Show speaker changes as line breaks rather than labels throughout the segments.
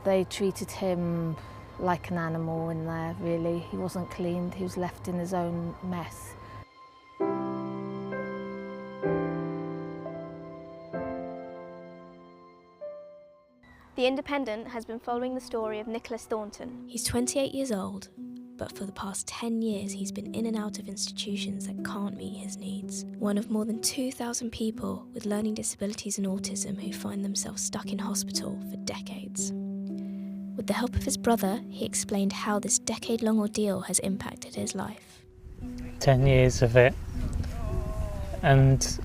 They treated him like an animal in there, really. He wasn't cleaned, he was left in his own mess.
The Independent has been following the story of Nicholas Thornton.
He's 28 years old, but for the past 10 years he's been in and out of institutions that can't meet his needs. One of more than 2,000 people with learning disabilities and autism who find themselves stuck in hospital for decades. With the help of his brother, he explained how this decade-long ordeal has impacted his life.
10 years of it, and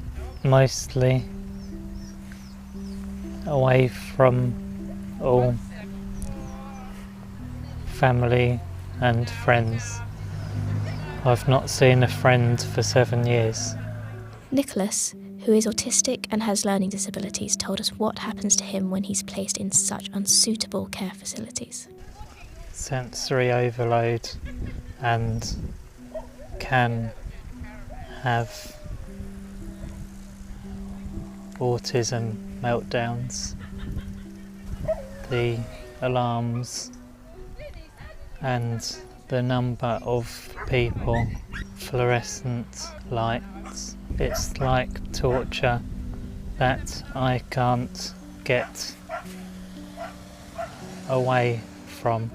mostly away from all family and friends. I've not seen a friend for 7 years.
Nicholas, who is autistic and has learning disabilities, told us what happens to him when he's placed in such unsuitable care facilities.
Sensory overload, and can have autism meltdowns. The alarms and the number of people, fluorescent lights, it's like torture that I can't get away from.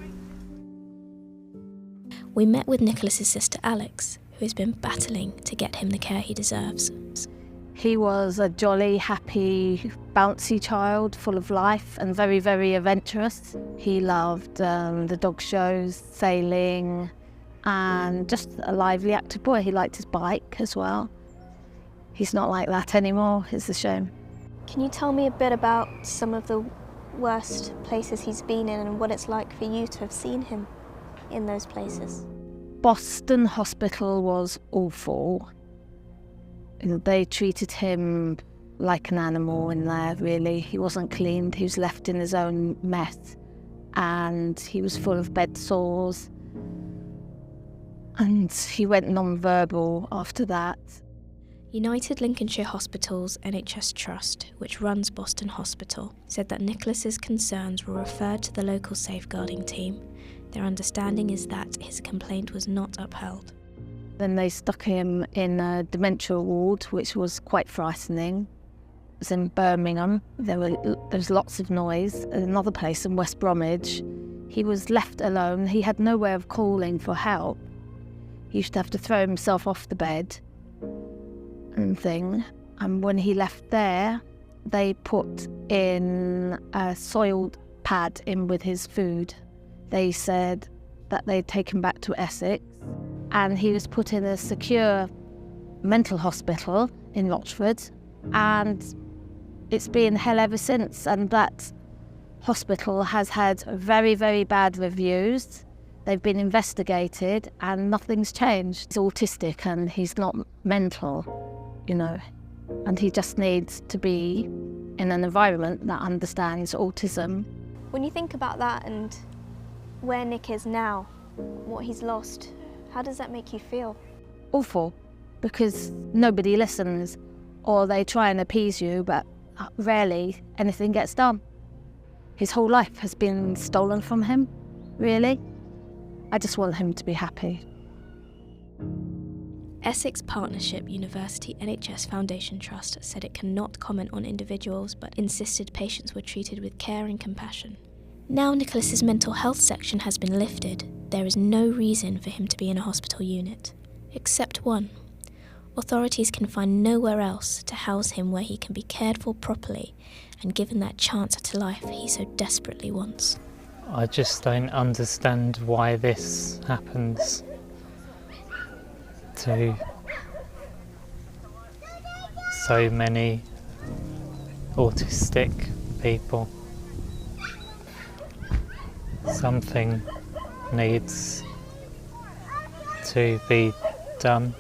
We met with Nicholas's sister Alex, who has been battling to get him the care he deserves.
He was a jolly, happy, bouncy child, full of life and very, very adventurous. He loved the dog shows, sailing, and just a lively, active boy. He liked his bike as well. He's not like that anymore, it's a shame.
Can you tell me a bit about some of the worst places he's been in and what it's like for you to have seen him in those places?
Boston Hospital was awful. They treated him like an animal in there, really. He wasn't cleaned, he was left in his own mess, and he was full of bed sores. And he went non-verbal after that.
United Lincolnshire Hospitals NHS Trust, which runs Boston Hospital, said that Nicholas's concerns were referred to the local safeguarding team. Their understanding is that his complaint was not upheld.
Then they stuck him in a dementia ward, which was quite frightening. It was in Birmingham. There was lots of noise. Another place in West Bromwich. He was left alone. He had no way of calling for help. He used to have to throw himself off the bed and thing. And when he left there, they put in a soiled pad in with his food. They said that they'd take him back to Essex, and he was put in a secure mental hospital in Rochford, and it's been hell ever since. And that hospital has had very, very bad reviews. They've been investigated and nothing's changed. He's autistic and he's not mental, you know, and he just needs to be in an environment that understands autism.
When you think about that and where Nick is now, what he's lost, how does that make you feel?
Awful, because nobody listens, or they try and appease you, but rarely anything gets done. His whole life has been stolen from him, really. I just want him to be happy.
Essex Partnership University NHS Foundation Trust said it cannot comment on individuals, but insisted patients were treated with care and compassion. Now Nicholas's mental health section has been lifted, there is no reason for him to be in a hospital unit, except one. Authorities can find nowhere else to house him where he can be cared for properly and given that chance at a life he so desperately wants.
I just don't understand why this happens to so many autistic people. Something needs to be done.